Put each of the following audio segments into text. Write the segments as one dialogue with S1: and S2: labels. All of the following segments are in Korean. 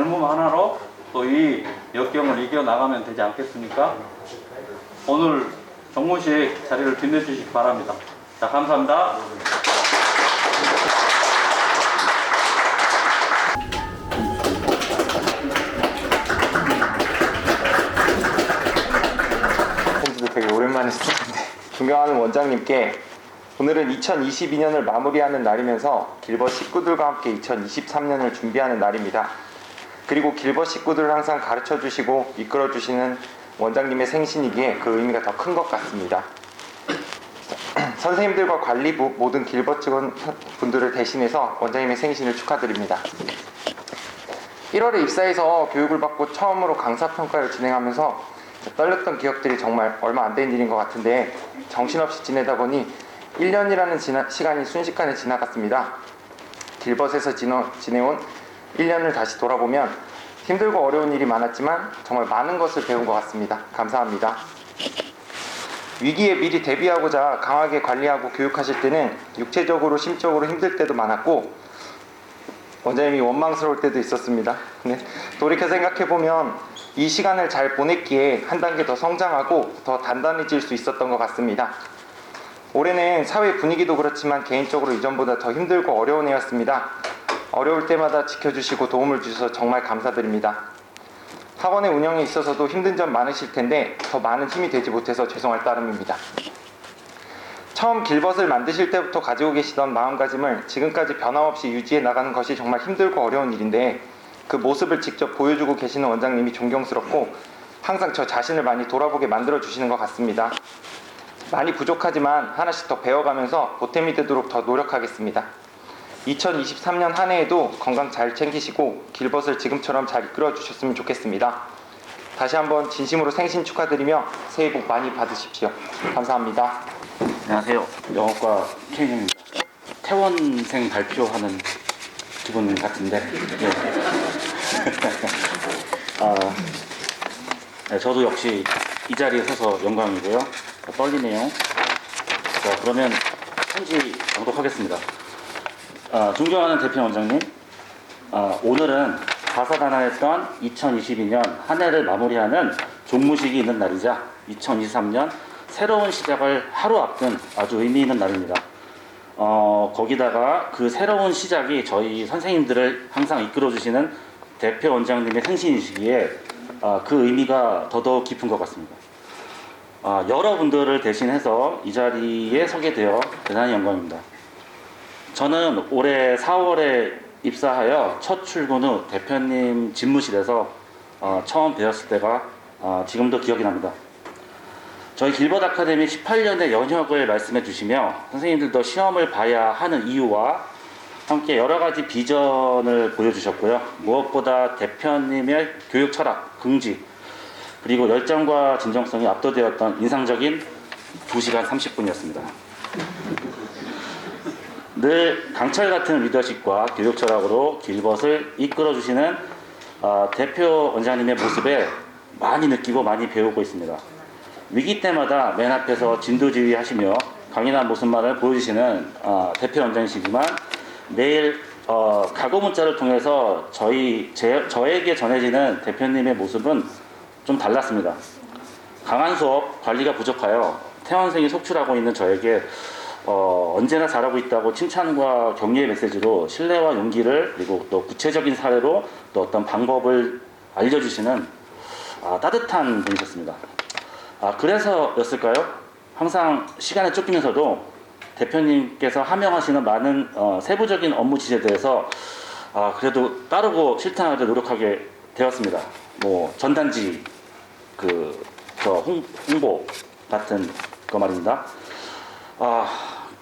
S1: 젊음 하나로 또 이 역경을 이겨나가면 되지 않겠습니까? 오늘 정문식 자리를 빛내주시기 바랍니다. 자, 감사합니다.
S2: 되게 오랜만에 쓰는데 존경하는 원장님께 오늘은 2022년을 마무리하는 날이면서 길벗 식구들과 함께 2023년을 준비하는 날입니다. 그리고 길벗 식구들을 항상 가르쳐 주시고 이끌어 주시는 원장님의 생신이기에 그 의미가 더 큰 것 같습니다. 선생님들과 관리부 모든 길벗 직원분들을 대신해서 원장님의 생신을 축하드립니다. 1월에 입사해서 교육을 받고 처음으로 강사평가를 진행하면서 떨렸던 기억들이 정말 얼마 안 된 일인 것 같은데 정신없이 지내다 보니 1년이라는 시간이 순식간에 지나갔습니다. 길벗에서 지내온 1년을 다시 돌아보면 힘들고 어려운 일이 많았지만 정말 많은 것을 배운 것 같습니다. 감사합니다. 위기에 미리 대비하고자 강하게 관리하고 교육하실 때는 육체적으로 심적으로 힘들 때도 많았고 원장님이 원망스러울 때도 있었습니다. 근데 돌이켜 생각해보면 이 시간을 잘 보냈기에 한 단계 더 성장하고 더 단단해질 수 있었던 것 같습니다. 올해는 사회 분위기도 그렇지만 개인적으로 이전보다 더 힘들고 어려운 해였습니다. 어려울 때마다 지켜주시고 도움을 주셔서 정말 감사드립니다. 학원의 운영에 있어서도 힘든 점 많으실 텐데 더 많은 힘이 되지 못해서 죄송할 따름입니다. 처음 길벗을 만드실 때부터 가지고 계시던 마음가짐을 지금까지 변함없이 유지해 나가는 것이 정말 힘들고 어려운 일인데 그 모습을 직접 보여주고 계시는 원장님이 존경스럽고 항상 저 자신을 많이 돌아보게 만들어 주시는 것 같습니다. 많이 부족하지만 하나씩 더 배워가면서 보탬이 되도록 더 노력하겠습니다. 2023년 한 해에도 건강 잘 챙기시고 길벗을 지금처럼 잘 이끌어 주셨으면 좋겠습니다. 다시 한번 진심으로 생신 축하드리며 새해 복 많이 받으십시오. 감사합니다.
S3: 안녕하세요. 영어과 K입니다. 퇴원생 발표하는 기분 같은데 네. 네, 저도 역시 이 자리에 서서 영광이고요. 떨리네요. 자, 그러면 편지 낭독하겠습니다. 존경하는 대표 원장님, 오늘은 다사다난했던 2022년 한 해를 마무리하는 종무식이 있는 날이자 2023년 새로운 시작을 하루 앞둔 아주 의미 있는 날입니다. 거기다가 그 새로운 시작이 저희 선생님들을 항상 이끌어주시는 대표 원장님의 생신이시기에 그 의미가 더더욱 깊은 것 같습니다. 여러분들을 대신해서 이 자리에 서게 되어 대단히 영광입니다. 저는 올해 4월에 입사하여 첫 출근 후 대표님 집무실에서 처음 배웠을 때가 지금도 기억이 납니다. 저희 길벗 아카데미 18년의 연혁을 말씀해 주시며 선생님들도 시험을 봐야 하는 이유와 함께 여러 가지 비전을 보여주셨고요. 무엇보다 대표님의 교육 철학, 긍지, 그리고 열정과 진정성이 압도되었던 인상적인 2시간 30분이었습니다. 늘 강철 같은 리더십과 교육 철학으로 길벗을 이끌어 주시는 대표 원장님의 모습에 많이 느끼고 많이 배우고 있습니다. 위기 때마다 맨 앞에서 진두지휘 하시며 강인한 모습만을 보여주시는 대표 원장이시지만 매일 각오 문자를 통해서 저에게 전해지는 대표님의 모습은 좀 달랐습니다. 강한 수업, 관리가 부족하여 퇴원생이 속출하고 있는 저에게 언제나 잘하고 있다고 칭찬과 격려의 메시지로 신뢰와 용기를 그리고 또 구체적인 사례로 또 어떤 방법을 알려주시는 따뜻한 분이셨습니다. 그래서였을까요? 항상 시간에 쫓기면서도 대표님께서 하명하시는 많은 세부적인 업무 지시에 대해서 그래도 따르고 실천하려 노력하게 되었습니다. 뭐 전단지 홍보 같은 거 말입니다.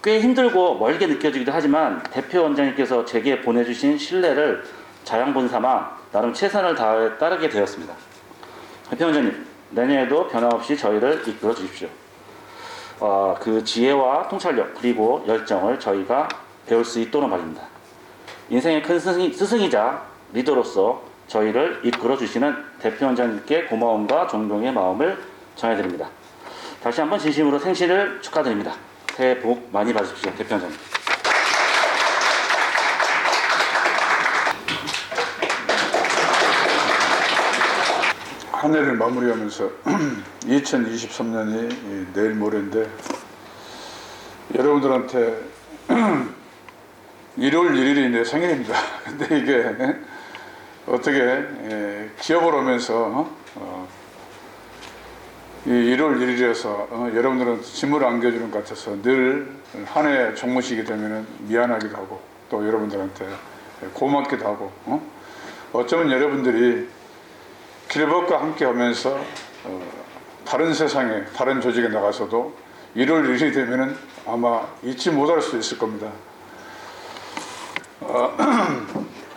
S3: 꽤 힘들고 멀게 느껴지기도 하지만 대표 원장님께서 제게 보내주신 신뢰를 자양분 삼아 나름 최선을 다해 따르게 되었습니다. 대표 원장님, 내년에도 변함없이 저희를 이끌어 주십시오. 그 지혜와 통찰력 그리고 열정을 저희가 배울 수 있도록 말입니다. 인생의 큰 스승이자 리더로서 저희를 이끌어 주시는 대표 원장님께 고마움과 존경의 마음을 전해드립니다. 다시 한번 진심으로 생신을 축하드립니다. 새해 복 많이 받으십시오. 대표 원장님.
S4: 한 해를 마무리하면서 2023년이 내일 모레인데 여러분들한테 1월 1일이 내 생일입니다. 근데 이게 어떻게 기업을 오면서 이 1월 1일에서 여러분들은 짐을 안겨주는 것 같아서 늘 한 해 종무시기 되면 미안하기도 하고 또 여러분들한테 고맙기도 하고 어쩌면 여러분들이 길벗과 함께 하면서 다른 세상에 다른 조직에 나가서도 1월 1일이 되면 아마 잊지 못할 수도 있을 겁니다.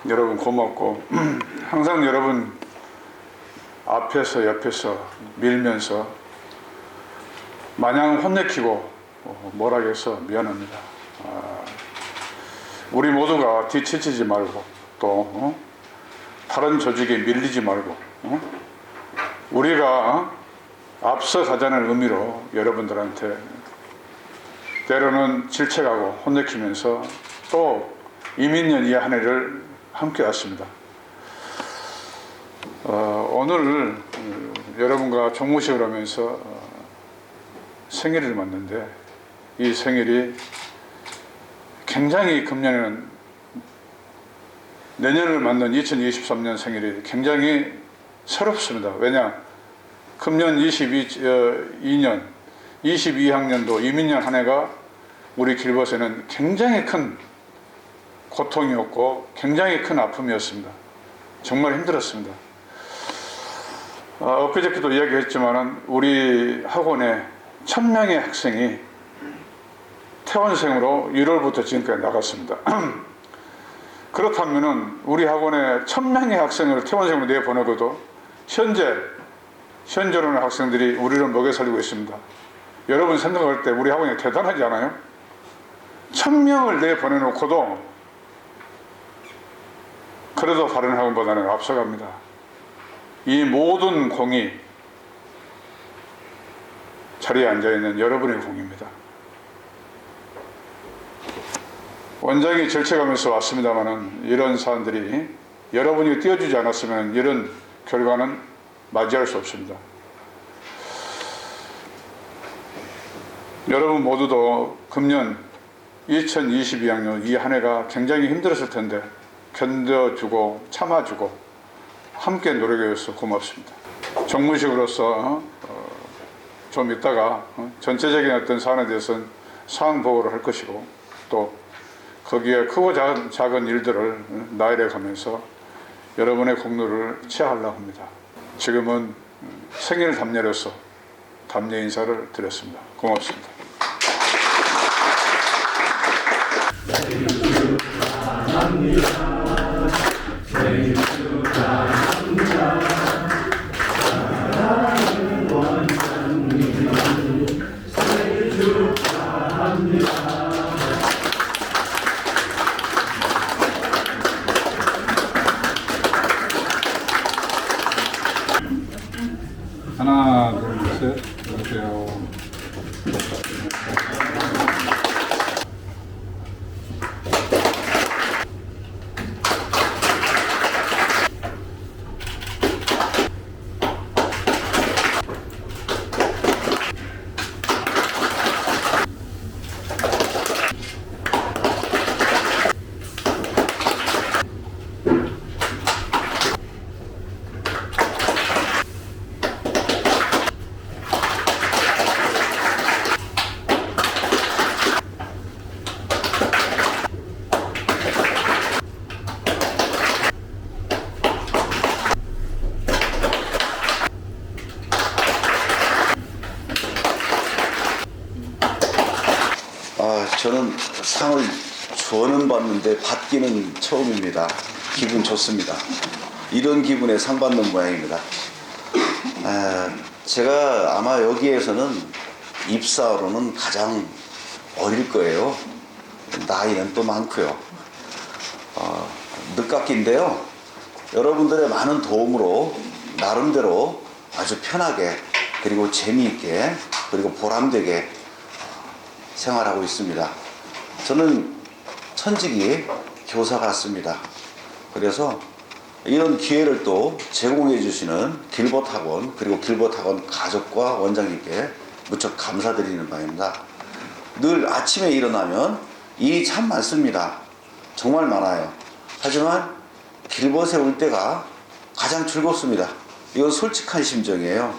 S4: 여러분 고맙고 항상 여러분 앞에서 옆에서 밀면서 마냥 혼내키고 뭐라 해서 미안합니다. 우리 모두가 뒤처지지 말고 또 다른 조직에 밀리지 말고 우리가 앞서 가자는 의미로 여러분들한테 때로는 질책하고 혼내키면서 또 이민년 이 한 해를 함께 왔습니다. 오늘 여러분과 종무식을 하면서 생일을 맞는데 이 생일이 굉장히 금년에는 내년을 맞는 2023년 생일이 굉장히 새롭습니다. 왜냐? 금년 22년 22학년도 이민년 한 해가 우리 길벗에는 굉장히 큰 고통이었고 굉장히 큰 아픔이었습니다. 정말 힘들었습니다. 엊그저께도 이야기했지만 우리 학원에 1000명의 학생이 퇴원생으로 1월부터 지금까지 나갔습니다. 그렇다면 우리 학원에 1000명의 학생을 퇴원생으로 내보내고도 현재로는 학생들이 우리를 먹여 살리고 있습니다. 여러분 생각할 때 우리 학원이 대단하지 않아요? 1000명을 내보내놓고도 그래도 다른 학원보다는 앞서갑니다. 이 모든 공이 자리에 앉아있는 여러분의 공입니다. 원장이 절책하면서 왔습니다마는 이런 사람들이 여러분이 띄워주지 않았으면 이런 결과는 맞이할 수 없습니다. 여러분 모두도 금년 2022학년 이 한 해가 굉장히 힘들었을 텐데 견뎌주고 참아주고 함께 노력해줘서 고맙습니다. 종무식으로서 좀 이따가 전체적인 어떤 사안에 대해서는 사항 보고를 할 것이고 또 거기에 크고 작은 일들을 나열해 가면서 여러분의 공로를 취하려고 합니다. 지금은 생일 답례로서 답례 인사를 드렸습니다. 고맙습니다. 하나, 둘, 셋. 안녕하세요.
S5: 저는 상을 주어는 받는데 받기는 처음입니다. 기분 좋습니다. 이런 기분에 상 받는 모양입니다. 제가 아마 여기에서는 입사로는 가장 어릴 거예요. 나이는 또 많고요. 늦깎이인데요. 여러분들의 많은 도움으로 나름대로 아주 편하게 그리고 재미있게 그리고 보람되게 생활하고 있습니다. 저는 천직이 교사 같습니다. 그래서 이런 기회를 또 제공해 주시는 길벗 학원 그리고 길벗 학원 가족과 원장님께 무척 감사드리는 바입니다. 늘 아침에 일어나면 일이 참 많습니다. 정말 많아요. 하지만 길벗에 올 때가 가장 즐겁습니다. 이건 솔직한 심정이에요.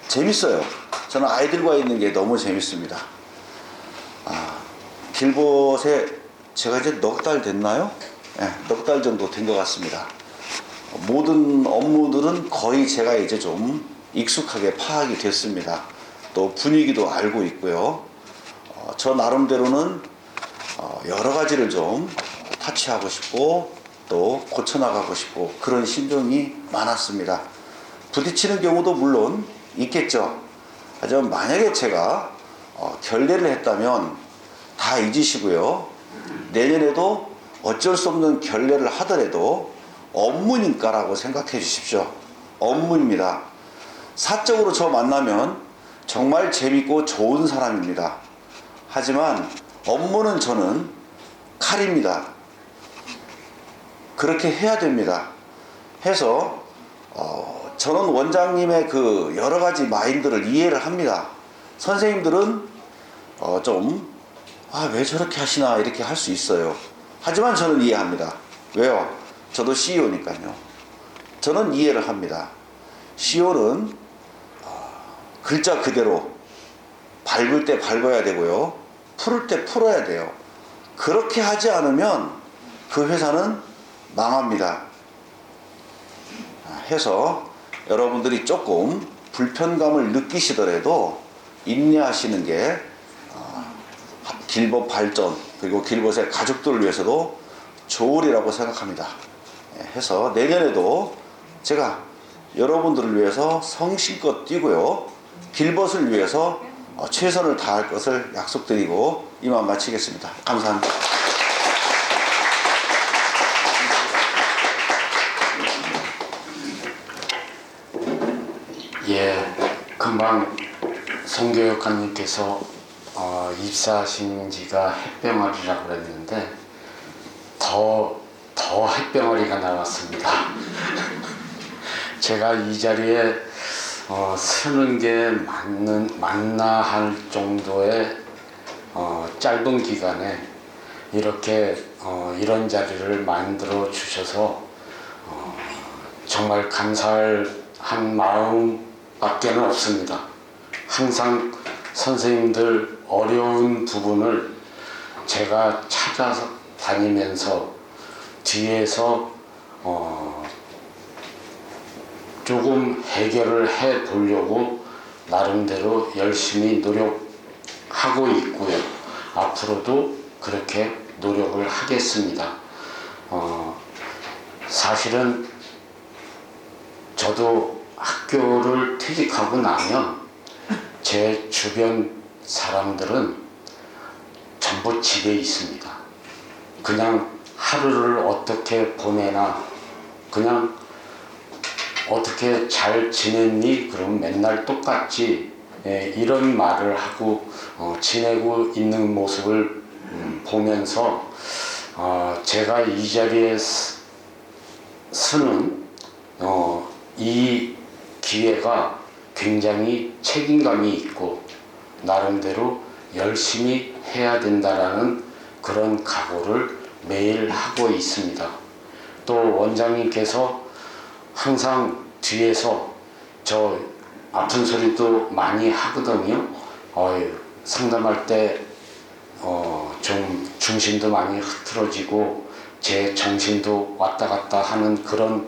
S5: 재밌어요. 저는 아이들과 있는 게 너무 재밌습니다. 길벗에 제가 이제 넉 달 됐나요? 네, 넉 달 정도 된 것 같습니다. 모든 업무들은 거의 제가 이제 좀 익숙하게 파악이 됐습니다. 또 분위기도 알고 있고요. 저 나름대로는 여러 가지를 좀 타치하고 싶고 또 고쳐나가고 싶고 그런 심정이 많았습니다. 부딪히는 경우도 물론 있겠죠. 하지만 만약에 제가 결례를 했다면 다 잊으시고요. 내년에도 어쩔 수 없는 결례를 하더라도 업무니까라고 생각해 주십시오. 업무입니다. 사적으로 저 만나면 정말 재밌고 좋은 사람입니다. 하지만 업무는 저는 칼입니다. 그렇게 해야 됩니다. 해서 저는 원장님의 그 여러 가지 마인드를 이해를 합니다. 선생님들은 왜 저렇게 하시나 이렇게 할 수 있어요. 하지만 저는 이해합니다. 왜요? 저도 CEO니까요. 저는 이해를 합니다. CEO는 글자 그대로 밟을 때 밟아야 되고요. 풀을 때 풀어야 돼요. 그렇게 하지 않으면 그 회사는 망합니다. 해서 여러분들이 조금 불편감을 느끼시더라도 인내하시는 게 길벗 발전 그리고 길벗의 가족들을 위해서도 좋으리라고 생각합니다. 해서 내년에도 제가 여러분들을 위해서 성심껏 뛰고요. 길벗을 위해서 최선을 다할 것을 약속드리고 이만 마치겠습니다. 감사합니다.
S6: 예, 금방 송교육관님께서 입사하신 지가 햇병아리라고 그랬는데 더 햇병아리가 나왔습니다. 제가 이 자리에 서는 게 맞나 할 정도의 짧은 기간에 이렇게 이런 자리를 만들어 주셔서 정말 감사한 마음밖에는 없습니다. 항상 선생님들 어려운 부분을 제가 찾아서 다니면서 뒤에서 조금 해결을 해 보려고 나름대로 열심히 노력하고 있고요. 앞으로도 그렇게 노력을 하겠습니다. 사실은 저도 학교를 퇴직하고 나면 제 주변 사람들은 전부 집에 있습니다. 그냥 하루를 어떻게 보내나, 그냥 어떻게 잘 지냈니? 그럼 맨날 똑같지. 이런 말을 하고 지내고 있는 모습을 보면서 제가 이 자리에 서는 이 기회가 굉장히 책임감이 있고 나름대로 열심히 해야 된다라는 그런 각오를 매일 하고 있습니다. 또 원장님께서 항상 뒤에서 저 아픈 소리도 많이 하거든요. 상담할 때 좀 중심도 많이 흐트러지고 제 정신도 왔다 갔다 하는 그런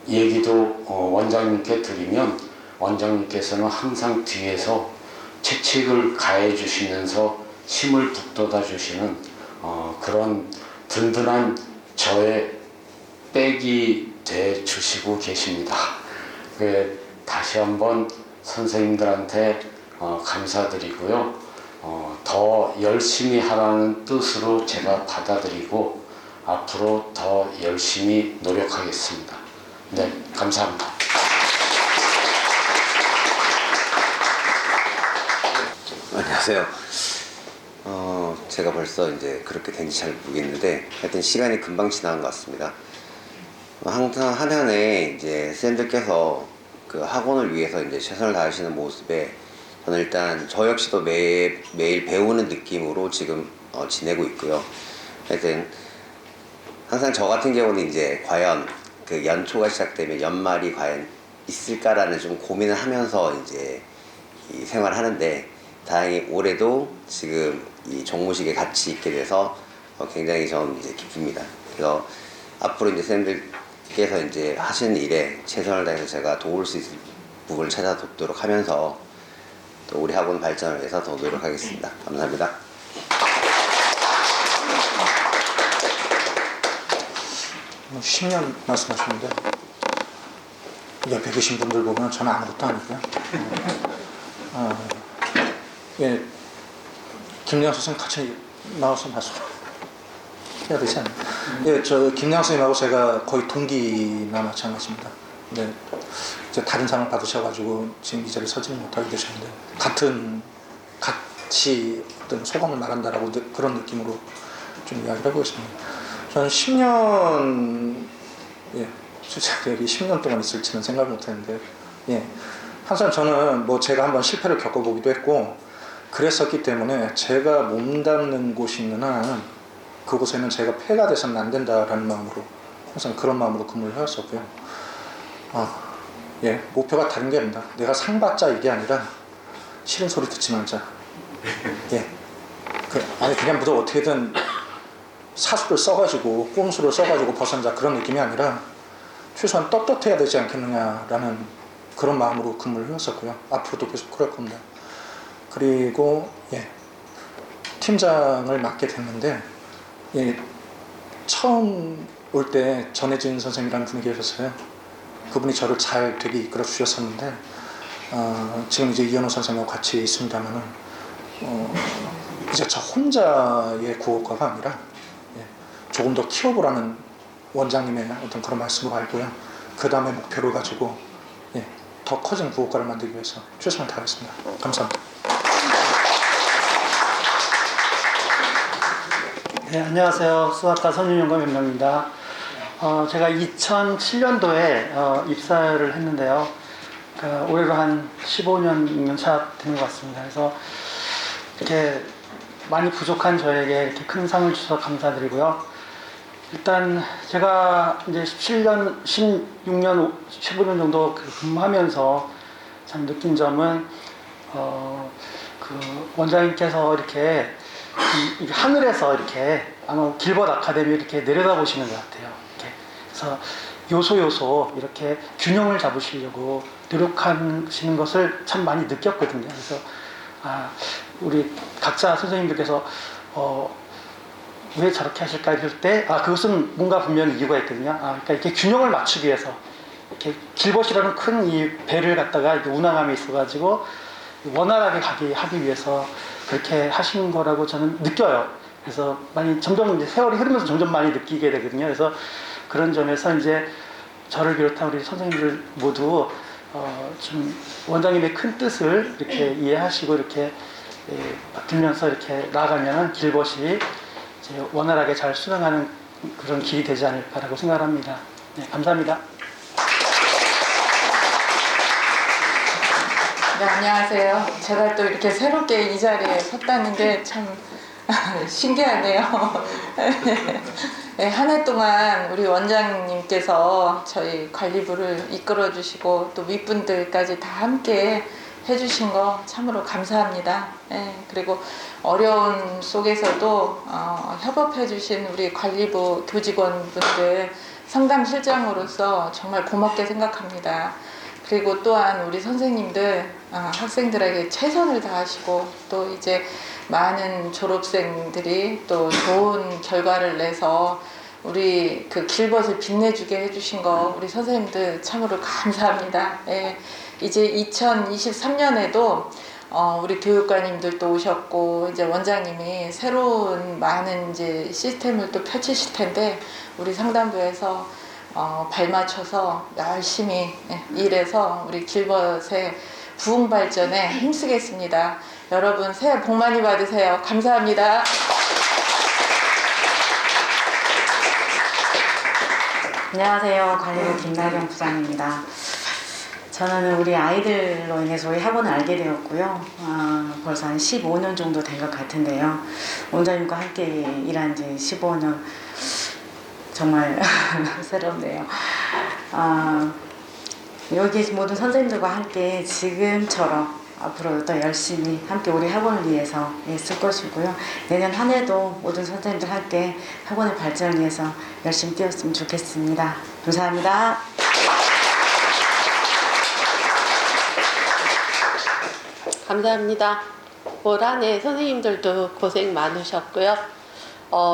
S6: 얘기도 원장님께 드리면 원장님께서는 항상 뒤에서 채찍을 가해 주시면서 힘을 북돋아 주시는 그런 든든한 저의 백이 돼 주시고 계십니다. 다시 한번 선생님들한테 감사드리고요. 더 열심히 하라는 뜻으로 제가 받아들이고 앞으로 더 열심히 노력하겠습니다. 네, 감사합니다.
S7: 안녕하세요. 제가 벌써 이제 그렇게 된지 잘 모르겠는데 하여튼 시간이 금방 지나간 것 같습니다. 항상 한 해에 이제 쌤들께서 그 학원을 위해서 이제 최선을 다하시는 모습에 저는 일단 저 역시도 매일 배우는 느낌으로 지금 지내고 있고요. 하여튼 항상 저 같은 경우는 이제 과연 그 연초가 시작되면 연말이 과연 있을까라는 좀 고민을 하면서 이제 이 생활을 하는데, 다행히 올해도 지금 이 종무식에 같이 있게 돼서 굉장히 저는 이제 기쁩니다. 그래서 앞으로 이제 쌤들께서 이제 하시는 일에 최선을 다해서 제가 도울 수 있을 부분을 찾아도록 하면서 또 우리 학원 발전을 위해서 더 노력하겠습니다. 감사합니다.
S8: 뭐 10년 말씀하셨는데 옆에 계신 분들 보면 저는 아무것도 아니고요. 예, 김양 선생님 같이 나와서 말씀해야 되지 않나요? 예, 저 김양 선생님하고 제가 거의 동기나 마찬가지입니다. 네, 이제 다른 상을 받으셔가지고 지금 이 자리에 서지는 못하게 되셨는데 같이 어떤 소감을 말한다라고 그런 느낌으로 좀 이야기를 하고 있습니다. 저는 10년, 예, 실제 여기 10년 동안 있을지는 생각을 못했는데, 예, 항상 저는 뭐 제가 한번 실패를 겪어보기도 했고 그랬었기 때문에 제가 몸담는 곳이 있는 한 그곳에는 제가 폐가 돼서는 안 된다라는 마음으로 항상 그런 마음으로 근무를 해왔었고요. 예, 목표가 다른 게 아닙니다. 내가 상 받자 이게 아니라 싫은 소리 듣지 말자. 예, 그냥 무슨 어떻게든 사수를 써가지고 꼼수를 써가지고 벗어나자 그런 느낌이 아니라 최소한 떳떳해야 되지 않겠느냐라는 그런 마음으로 근무를 해왔었고요. 앞으로도 계속 그럴 겁니다. 그리고 예, 팀장을 맡게 됐는데, 예, 처음 올 때 전혜진 선생님이라는 분이 계셨어요. 그분이 저를 잘 되게 이끌어 주셨었는데 지금 이제 이현호 선생님하고 같이 있습니다만은 이제 저 혼자의 구호과가 아니라 조금 더 키워보라는 원장님의 어떤 그런 말씀으로 알고요. 그 다음에 목표를 가지고 더 커진 구호과를 만들기 위해서 최선을 다하겠습니다. 감사합니다.
S9: 네, 안녕하세요. 수학과 선윤영과 변명입니다. 제가 2007년도에 입사를 했는데요. 그러니까 올해로 한 15년, 6년 차 되는 것 같습니다. 그래서 이렇게 많이 부족한 저에게 이렇게 큰 상을 주셔서 감사드리고요. 일단 제가 이제 17년, 16년, 15년 정도 근무하면서 참 느낀 점은 그 원장님께서 이렇게 하늘에서 이렇게 아마 길벗 아카데미 이렇게 내려다보시는 것 같아요. 이렇게. 그래서 요소 이렇게 균형을 잡으시려고 노력하시는 것을 참 많이 느꼈거든요. 그래서 우리 각자 선생님들께서 왜 저렇게 하실까 했을 때 그것은 뭔가 분명히 이유가 있거든요. 그러니까 이렇게 균형을 맞추기 위해서 이렇게 길벗이라는 큰 이 배를 갖다가 이렇게 운항함에 있어가지고 원활하게 하기 위해서 그렇게 하시는 거라고 저는 느껴요. 그래서 점점 이제 세월이 흐르면서 점점 많이 느끼게 되거든요. 그래서 그런 점에서 이제 저를 비롯한 우리 선생님들 모두 좀 원장님의 큰 뜻을 이렇게 이해하시고 이렇게 들면서 이렇게 나아가면은 길벗이 이제 원활하게 잘 수행하는 그런 길이 되지 않을까라고 생각합니다. 네, 감사합니다.
S10: 네, 안녕하세요. 제가 또 이렇게 새롭게 이 자리에 섰다는 게 참 신기하네요. 네, 한 해 동안 우리 원장님께서 저희 관리부를 이끌어 주시고 또 윗분들까지 다 함께 해주신 거 참으로 감사합니다. 네, 그리고 어려운 속에서도 협업해 주신 우리 관리부 교직원분들 상담실장으로서 정말 고맙게 생각합니다. 그리고 또한 우리 선생님들 학생들에게 최선을 다하시고 또 이제 많은 졸업생들이 또 좋은 결과를 내서 우리 그 길벗을 빛내주게 해주신 거 우리 선생님들 참으로 감사합니다. 예, 이제 2023년에도 우리 교육관님들도 오셨고 이제 원장님이 새로운 많은 이제 시스템을 또 펼치실 텐데 우리 상담부에서 발 맞춰서 열심히 일해서 우리 길벗의 부흥 발전에 힘쓰겠습니다. 여러분 새해 복 많이 받으세요. 감사합니다.
S11: 안녕하세요. 관리부 김나경 부장입니다. 저는 우리 아이들로 인해서 우리 학원을 알게 되었고요. 벌써 한 15년 정도 된 것 같은데요. 원장님과 함께 일한 지 15년 정말 새롭네요. 여기 모든 선생님들과 함께 지금처럼 앞으로 더 열심히 함께 우리 학원을 위해서 쓸 것이고요. 내년 한 해도 모든 선생님들 함께 학원의 발전을 위해서 열심히 뛰었으면 좋겠습니다. 감사합니다.
S12: 감사합니다. 올 한 해 선생님들도 고생 많으셨고요.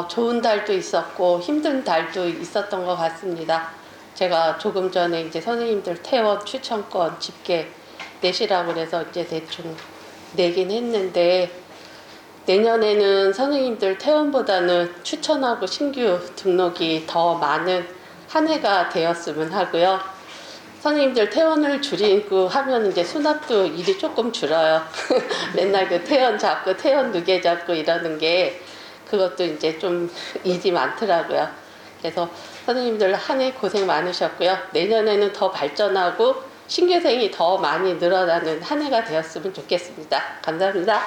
S12: 좋은 달도 있었고 힘든 달도 있었던 것 같습니다. 제가 조금 전에 이제 선생님들 퇴원 추천권 집계 내시라고 그래서 이제 대충 내긴 했는데, 내년에는 선생님들 퇴원보다는 추천하고 신규 등록이 더 많은 한 해가 되었으면 하고요. 선생님들 퇴원을 줄이고 하면 이제 수납도 일이 조금 줄어요. 맨날 그 퇴원 잡고 퇴원 누계 잡고 이러는 게 그것도 이제 좀 일이 많더라고요. 그래서 선생님들 한 해 고생 많으셨고요. 내년에는 더 발전하고 신규생이 더 많이 늘어나는 한 해가 되었으면 좋겠습니다. 감사합니다.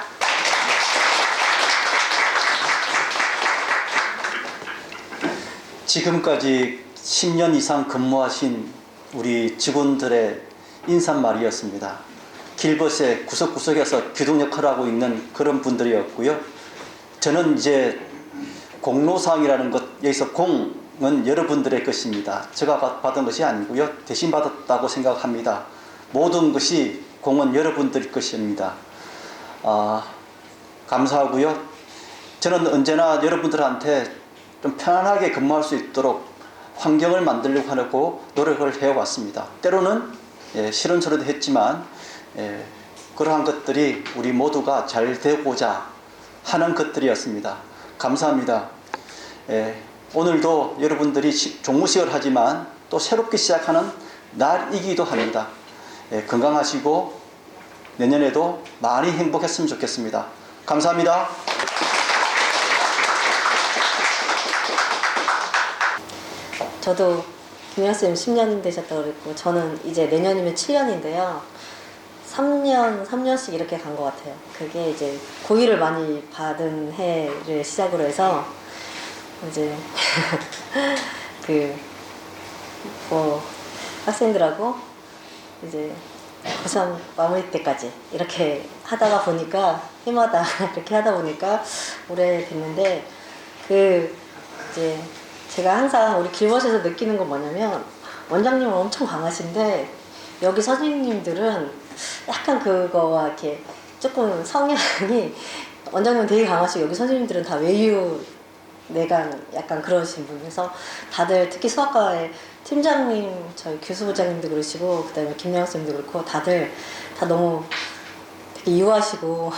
S8: 지금까지 10년 이상 근무하신 우리 직원들의 인사말이었습니다. 길벗의 구석구석에서 기둥 역할을 하고 있는 그런 분들이었고요. 저는 이제 공로상이라는 것, 여기서 공은 여러분들의 것입니다. 제가 받은 것이 아니고요. 대신 받았다고 생각합니다. 모든 것이 공은 여러분들 것입니다. 감사하고요. 저는 언제나 여러분들한테 좀 편안하게 근무할 수 있도록 환경을 만들려고 하고 노력을 해왔습니다. 때로는 싫은 소리도 했지만 그러한 것들이 우리 모두가 잘 되고자 하는 것들이었습니다. 감사합니다. 오늘도 여러분들이 종무식을 하지만 또 새롭게 시작하는 날이기도 합니다. 건강하시고 내년에도 많이 행복했으면 좋겠습니다. 감사합니다.
S13: 저도 김영쌤 10년 되셨다고 그랬고, 저는 이제 내년이면 7년인데요. 3년씩 이렇게 간 것 같아요. 그게 이제 고의를 많이 받은 해를 시작으로 해서 이제 학생들하고 이제 고삼 마무리 때까지 이렇게 하다가 보니까 해마다 이렇게 하다 보니까 오래 됐는데, 이제 제가 항상 우리 길벗에서 느끼는 건 뭐냐면, 원장님은 엄청 강하신데 여기 선생님들은 약간 그거와 이렇게 조금 성향이, 원장님은 되게 강하시고 여기 선생님들은 다 외유 내간 약간 그러신 분이서, 다들 특히 수학과의 팀장님, 저희 교수부장님도 그러시고 그다음에 김영학 쌤도 그렇고 다들 다 너무 되게 유하시고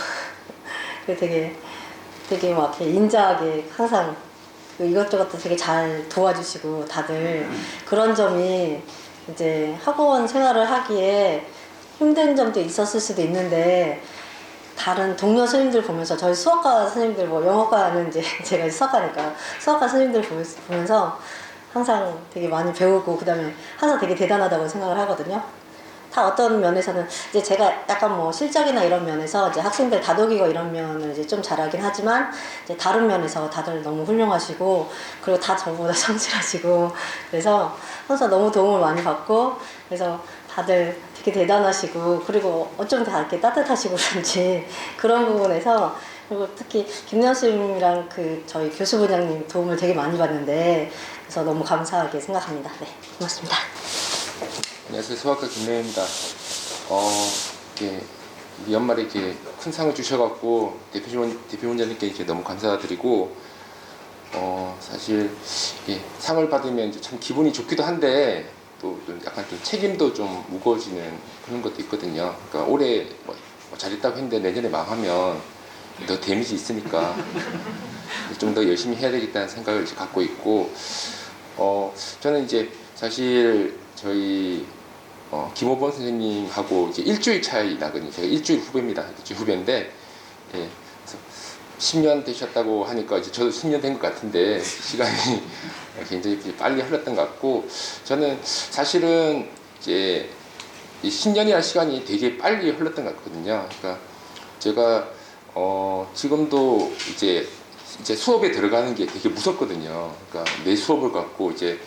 S13: 되게 막 이렇게 인자하게 항상 이것저것 되게 잘 도와주시고, 다들 그런 점이 이제 학원 생활을 하기에 힘든 점도 있었을 수도 있는데, 다른 동료 선생님들 보면서, 저희 수학과 선생님들, 영어과는 이제 제가 수학과니까 수학과 선생님들 보면서 항상 되게 많이 배우고, 그 다음에 항상 되게 대단하다고 생각을 하거든요. 다 어떤 면에서는 이제 제가 약간 실적이나 이런 면에서 이제 학생들 다독이고 이런 면을 이제 좀 잘하긴 하지만, 이제 다른 면에서 다들 너무 훌륭하시고, 그리고 다 저보다 성실하시고, 그래서 항상 너무 도움을 많이 받고, 그래서 다들 되게 대단하시고, 그리고 어쩜 다 이렇게 따뜻하시고 그런지 그런 부분에서, 그리고 특히 김나경 쌤이랑 저희 교수부장님 도움을 되게 많이 받는데, 그래서 너무 감사하게 생각합니다. 네, 고맙습니다.
S14: 안녕하세요. 수학과 김래입니다. 연말에 이렇게 큰 상을 주셔갖고 대표원장님께 이렇게 너무 감사드리고, 사실 상을 받으면 이제 참 기분이 좋기도 한데, 또 약간 좀 책임도 좀 무거워지는 그런 것도 있거든요. 그러니까 올해 잘했다고 했는데 내년에 망하면 더 데미지 있으니까 좀 더 열심히 해야 되겠다는 생각을 이제 갖고 있고, 저는 이제 사실 저희 김호범 선생님하고 이제 일주일 차이 나거든요. 제가 일주일 후배입니다. 일주일 후배인데, 10년 되셨다고 하니까 이제 저도 10년 된 것 같은데 시간이 굉장히 빨리 흘렀던 것 같고, 저는 사실은 이제 이 10년이라는 시간이 되게 빨리 흘렀던 것 같거든요. 그러니까 제가 지금도 이제 수업에 들어가는 게 되게 무섭거든요. 그러니까 내 수업을 갖고 이제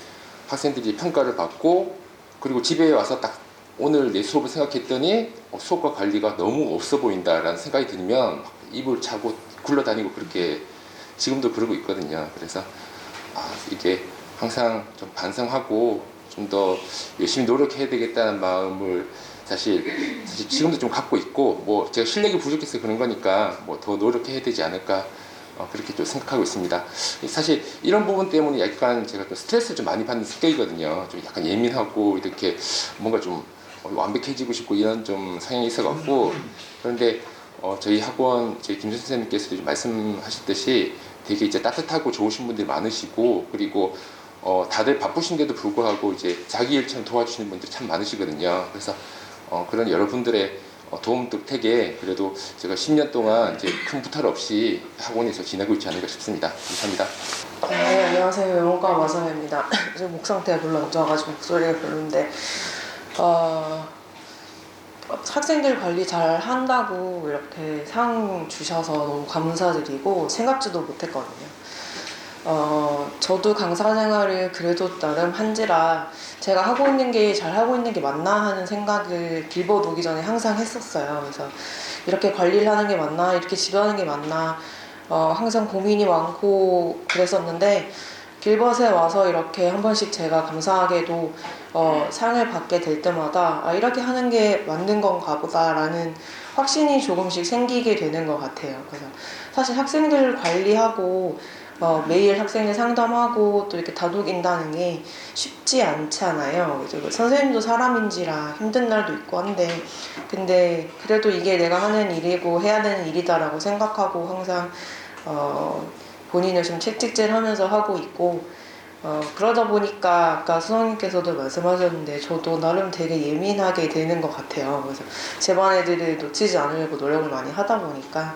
S14: 학생들이 평가를 받고, 그리고 집에 와서 딱 오늘 내 수업을 생각했더니 수업과 관리가 너무 없어 보인다라는 생각이 들면 막 입을 차고 굴러다니고 그렇게 지금도 그러고 있거든요. 그래서 이게 항상 좀 반성하고 좀 더 열심히 노력해야 되겠다는 마음을 사실 지금도 좀 갖고 있고, 뭐 제가 실력이 부족해서 그런 거니까 뭐 더 노력해야 되지 않을까 그렇게 좀 생각하고 있습니다. 사실 이런 부분 때문에 약간 제가 또 스트레스를 좀 많이 받는 성격이거든요. 좀 약간 예민하고 이렇게 뭔가 좀 완벽해지고 싶고 이런 좀 성향이 있어갖고, 그런데 저희 학원 김 선생님께서도 말씀하셨듯이 되게 이제 따뜻하고 좋으신 분들이 많으시고, 그리고 다들 바쁘신데도 불구하고 이제 자기 일처럼 도와주시는 분들이 참 많으시거든요. 그래서 그런 여러분들의 도움 덕택에 그래도 제가 10년 동안 이제 큰 부탈 없이 학원에서 지내고 있지 않을까 싶습니다. 감사합니다.
S15: 네, 안녕하세요. 영어과 마성입니다. 지금 목 상태가 별로 안 좋아가지고 목소리가 별로인데, 학생들 관리 잘 한다고 이렇게 상 주셔서 너무 감사드리고 생각지도 못했거든요. 저도 강사 생활을 그래도 나름 한지라 제가 하고 있는 게 잘 하고 있는 게 맞나 하는 생각을 길벗 오기 전에 항상 했었어요. 그래서 이렇게 관리를 하는 게 맞나, 이렇게 지도하는 게 맞나, 항상 고민이 많고 그랬었는데, 길벗에 와서 이렇게 한 번씩 제가 감사하게도 상을 받게 될 때마다 이렇게 하는 게 맞는 건가 보다라는 확신이 조금씩 생기게 되는 것 같아요. 그래서 사실 학생들 관리하고 매일 학생들 상담하고 또 이렇게 다독인다는 게 쉽지 않잖아요. 선생님도 사람인지라 힘든 날도 있고 한데, 근데 그래도 이게 내가 하는 일이고 해야 되는 일이다라고 생각하고 항상 본인을 좀 채찍질하면서 하고 있고, 그러다 보니까 아까 수성님께서도 말씀하셨는데 저도 나름 되게 예민하게 되는 것 같아요. 그래서 제 반 애들을 놓치지 않으려고 노력을 많이 하다 보니까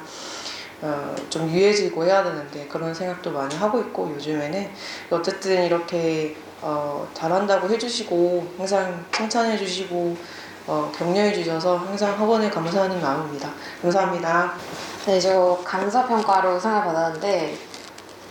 S15: 좀 유해지고 해야 되는데 그런 생각도 많이 하고 있고, 요즘에는 어쨌든 이렇게 잘한다고 해주시고 항상 칭찬해 주시고 격려해 주셔서 항상 학원에 감사하는 마음입니다. 감사합니다.
S16: 네, 저 강사평가로 상을 받았는데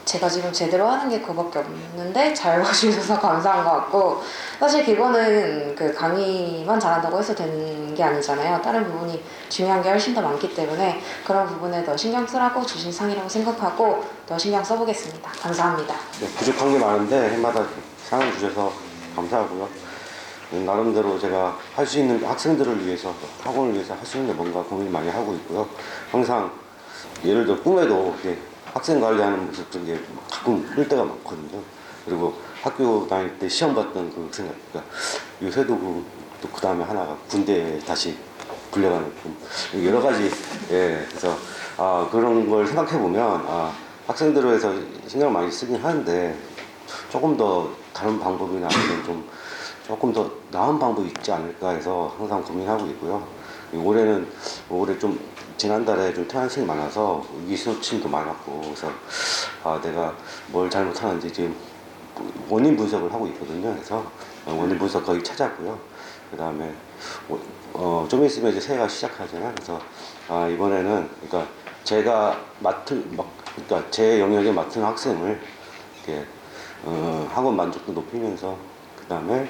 S16: 제가 지금 제대로 하는 게 그거밖에 없는데 잘 봐주셔서 감사한 것 같고, 사실 그거는 그 강의만 잘한다고 해서 되는 게 아니잖아요. 다른 부분이 중요한 게 훨씬 더 많기 때문에 그런 부분에 더 신경 쓰라고 주신 상이라고 생각하고 더 신경 써보겠습니다. 감사합니다.
S17: 네, 부족한 게 많은데 해마다 상을 주셔서 감사하고요. 나름대로 제가 할 수 있는 학생들을 위해서, 학원을 위해서 할 수 있는 게 뭔가 고민 많이 하고 있고요. 항상 예를 들어 꿈에도 이렇게 학생 관리하는 모습 중에 가끔 꿀 때가 많거든요. 그리고 학교 다닐 때 시험 봤던 그 생각, 그러니까 요새도 그 다음에 하나가 군대에 다시 불려가는 여러 가지, 예, 그래서 그런 걸 생각해 보면 학생들을 위해서 신경을 많이 쓰긴 하는데 조금 더 다른 방법이나 아니면 조금 더 나은 방법이 있지 않을까 해서 항상 고민하고 있고요. 올해 좀 지난달에 좀 퇴원생이 많아서 의기소침도 많았고, 그래서 내가 뭘 잘못하는지 지금 원인 분석을 하고 있거든요. 그래서 원인 분석 거의 찾았고요. 그 다음에 좀 있으면 이제 새해가 시작하잖아요. 그래서 이번에는 그러니까 제가 그러니까 제 영역에 맡은 학생을 이렇게 학원 만족도 높이면서, 그 다음에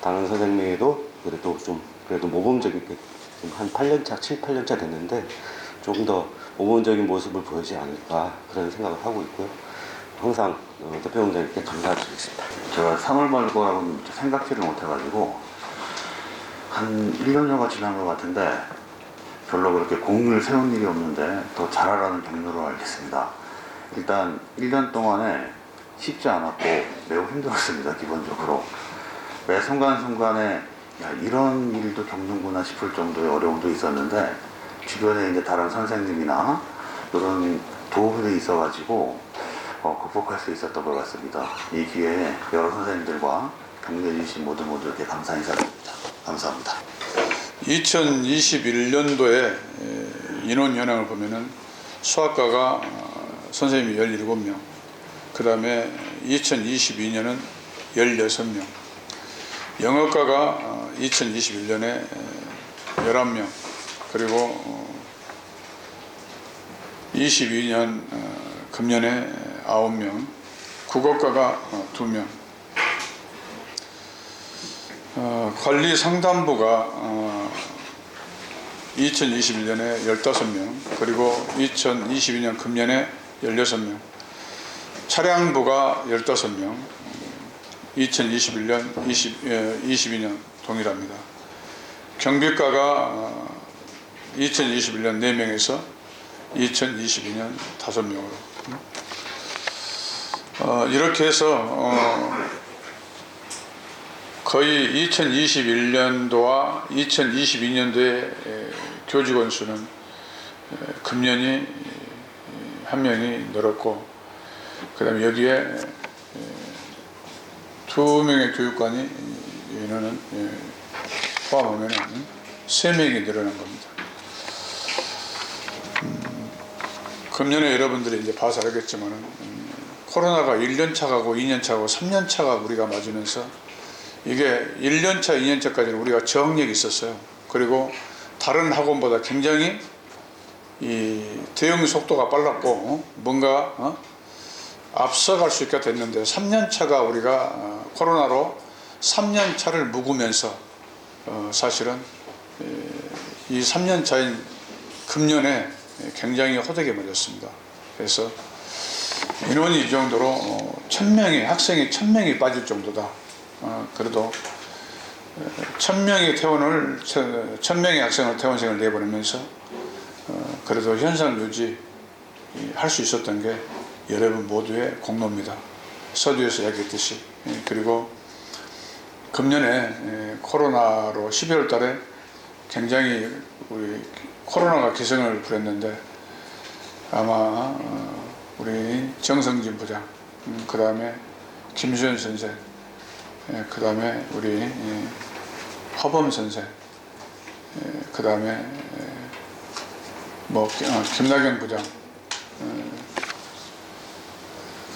S17: 다른 선생님에도 그래도 모범적인, 한 8년차, 7, 8년차 됐는데 조금 더 모범적인 모습을 보이지 않을까 그런 생각을 하고 있고요. 항상 대표원장님께 감사드리겠습니다.
S18: 제가 상을 받을 거라고는 생각지를 못해가지고 한 1년 정도 지난 것 같은데 별로 그렇게 공을 세운 일이 없는데 더 잘하라는 격려로 알겠습니다. 일단 1년 동안에 쉽지 않았고 매우 힘들었습니다. 기본적으로 매 순간순간에 이런 일도 겪는구나 싶을 정도의 어려움도 있었는데, 주변에 이제 다른 선생님이나 이런 도움이 있어가지고 극복할 수 있었던 것 같습니다. 이 기회에 여러 선생님들과 격려해 주신 모두에게 감사 인사드립니다. 감사합니다.
S4: 2021년도에 인원 현황을 보면은 수학과가 선생님이 17명, 그 다음에 2022년은 16명, 영어과가 2021년에 11명, 그리고 22년 금년에 9명, 국어과가 2명, 관리상담부가 2021년에 15명, 그리고 2022년 금년에 16명, 차량부가 15명, 2021년, 22년 동일합니다. 경비과가 2021년 4명에서 2022년 5명으로 이렇게 해서 거의 2021년도와 2022년도의 교직원 수는 금년이 한 명이 늘었고, 그 다음에 여기에 2명의 교육관이 인원은 포함하면 3명이 늘어난 겁니다. 금년에 여러분들이 이제 봐서 알겠지만 코로나가 1년차 가고 2년차 가고 3년차가 우리가 맞으면서 이게 1년차, 2년차까지는 우리가 저항력이 있었어요. 그리고 다른 학원보다 굉장히 이 대응 속도가 빨랐고 뭔가 앞서갈 수 있게 됐는데 3년차가 우리가 코로나로 3년차를 묵으면서 사실은 이 3년차인 금년에 굉장히 호되게 맞았습니다. 그래서 인원이 이 정도로 1000명이 학생이 1000명이 빠질 정도다. 그래도 1000명의 퇴원을 1000명의 학생을 퇴원생을 내보내면서 그래도 현상 유지 할 수 있었던 게 여러분 모두의 공로입니다. 서두에서 이야기했듯이. 그리고 금년에 코로나로 12월 달에 굉장히 우리 코로나가 기승을 부렸는데 아마 우리 정성진 부장, 그 다음에 김수현 선생, 그 다음에 우리 허범 선생, 그 다음에 뭐 김나경 부장,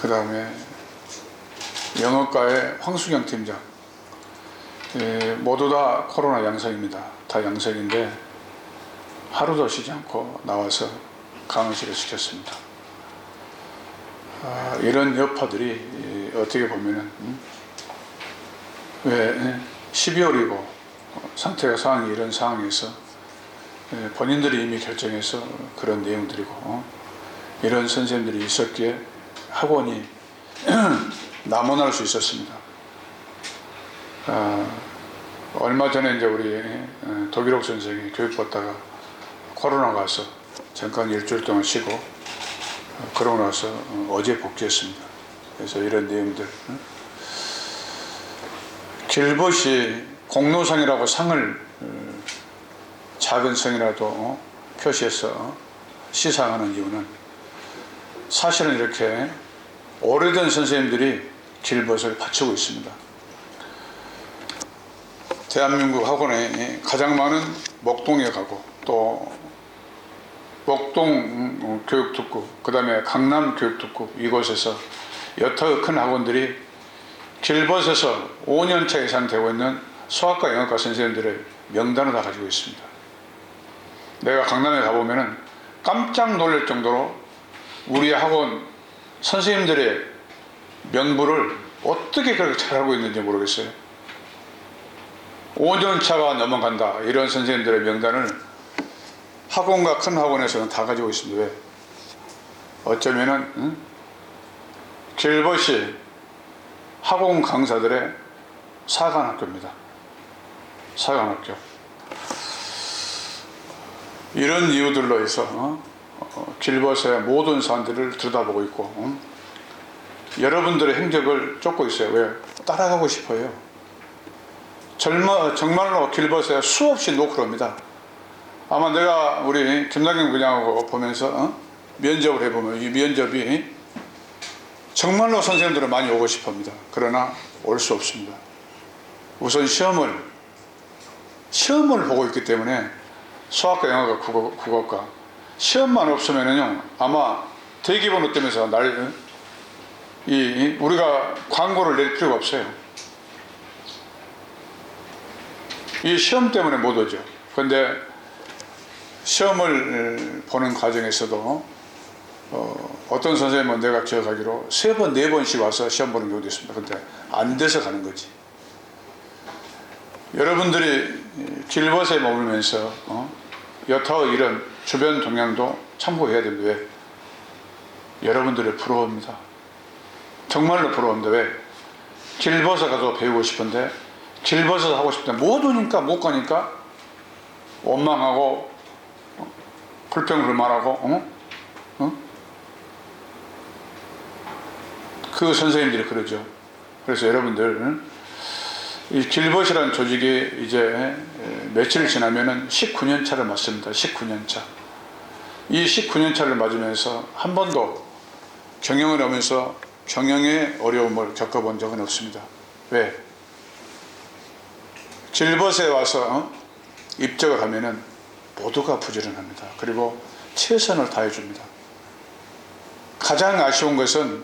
S4: 그 다음에 영어과의 황수경 팀장, 모두 다 코로나 양성입니다. 다 양성인데 하루도 쉬지 않고 나와서 강의실을 시켰습니다. 이런 여파들이 어떻게 보면은 왜 12월이고 상태가 상황이 이런 상황에서 본인들이 이미 결정해서 그런 내용들이고 이런 선생님들이 있었기에 학원이 남원할 수 있었습니다. 얼마 전에 이제 우리 도기록 선생이 교육받다가 코로나가 와서 잠깐 일주일 동안 쉬고 그러고 나서 어제 복귀했습니다. 그래서 이런 내용들, 길벗이 공로상이라고 상을 작은 상이라도 표시해서 시상하는 이유는 사실은 이렇게 오래된 선생님들이 길벗을 바치고 있습니다. 대한민국 학원에 가장 많은 목동에 가고 또 목동 교육특구, 그 다음에 강남 교육특구 이곳에서 여타 큰 학원들이 길벗에서 5년차 이상 되고 있는 수학과 영어과 선생님들의 명단을 다 가지고 있습니다. 내가 강남에 가보면은 깜짝 놀랄 정도로 우리 학원 선생님들의 명부를 어떻게 그렇게 잘하고 있는지 모르겠어요. 5년차가 넘어간다 이런 선생님들의 명단을 학원과 큰 학원에서는 다 가지고 있습니다. 왜? 어쩌면은 길벗이 학원 강사들의 사관학교입니다. 사관학교. 이런 이유들로 해서 길벗의 모든 사안들을 들여다보고 있고 여러분들의 행적을 쫓고 있어요. 왜? 따라가고 싶어요. 정말로 길벗에 수없이 노크로입니다. 아마 내가 우리 김나경 부장하고 보면서 면접을 해보면 이 면접이 정말로 선생님들은 많이 오고 싶어합니다. 그러나 올 수 없습니다. 우선 시험을 보고 있기 때문에 수학과 영어과 국어과 시험만 없으면요 아마 대기번호 때문에 우리가 광고를 낼 필요가 없어요. 이 시험 때문에 못 오죠. 그런데 시험을 보는 과정에서도 어떤 선생님은 내가 기억하기로 3번, 4번씩 와서 시험 보는 경우도 있습니다. 근데 안 돼서 가는 거지. 여러분들이 길벗에 머물면서 여타의 이런 주변 동향도 참고해야 됩니다. 왜? 여러분들이 부러웁니다. 정말로 부러웁니다. 왜? 길벗에 가서 배우고 싶은데 길벗에서 하고 싶은데 못 오니까 못 가니까 원망하고 불평불만하고 그 선생님들이 그러죠. 그래서 여러분들 이 길벗이라는 조직이 이제 며칠 지나면은 19년 차를 맞습니다. 19년 차. 이 19년 차를 맞으면서 한 번도 경영을 하면서 경영의 어려움을 겪어본 적은 없습니다. 왜? 길벗에 와서 입적을 하면은 모두가 부지런합니다. 그리고 최선을 다해줍니다. 가장 아쉬운 것은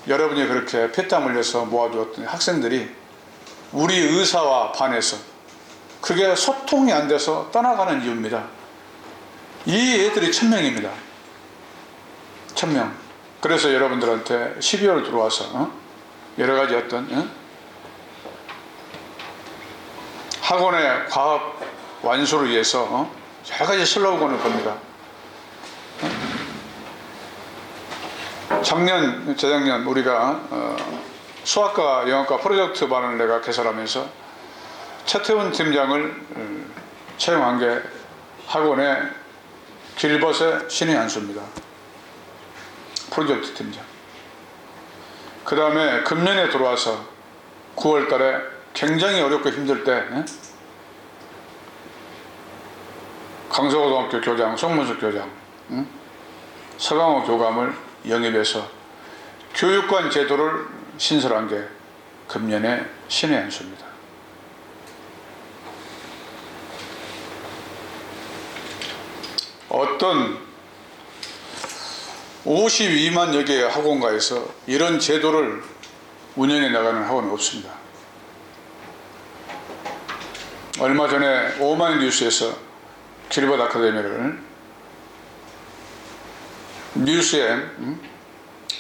S4: 여러분이 그렇게 피땀 흘려서 모아두었던 학생들이 우리 의사와 반해서 그게 소통이 안 돼서 떠나가는 이유입니다. 이 애들이 1000명입니다. 1000명. 그래서 여러분들한테 12월 들어와서 여러 가지 어떤 학원의 과학 완수를 위해서 여러 가지 슬로건을 겁니다. 작년, 재작년 우리가 수학과 영어과 프로젝트 반을 내가 개설하면서 최태훈 팀장을 채용한 게 학원의 길벗의 신의 한 수입니다. 프로젝트 팀장. 그 다음에 금년에 들어와서 9월 달에 굉장히 어렵고 힘들 때 강서고등학교 교장, 송문숙 교장, 서강호 교감을 영입해서 교육관 제도를 신설한 게 금년의 신의 한 수입니다. 어떤 52만 여 개의 학원가에서 이런 제도를 운영해 나가는 학원은 없습니다. 얼마 전에 오마이뉴스에서 길벗 아카데미를 뉴스의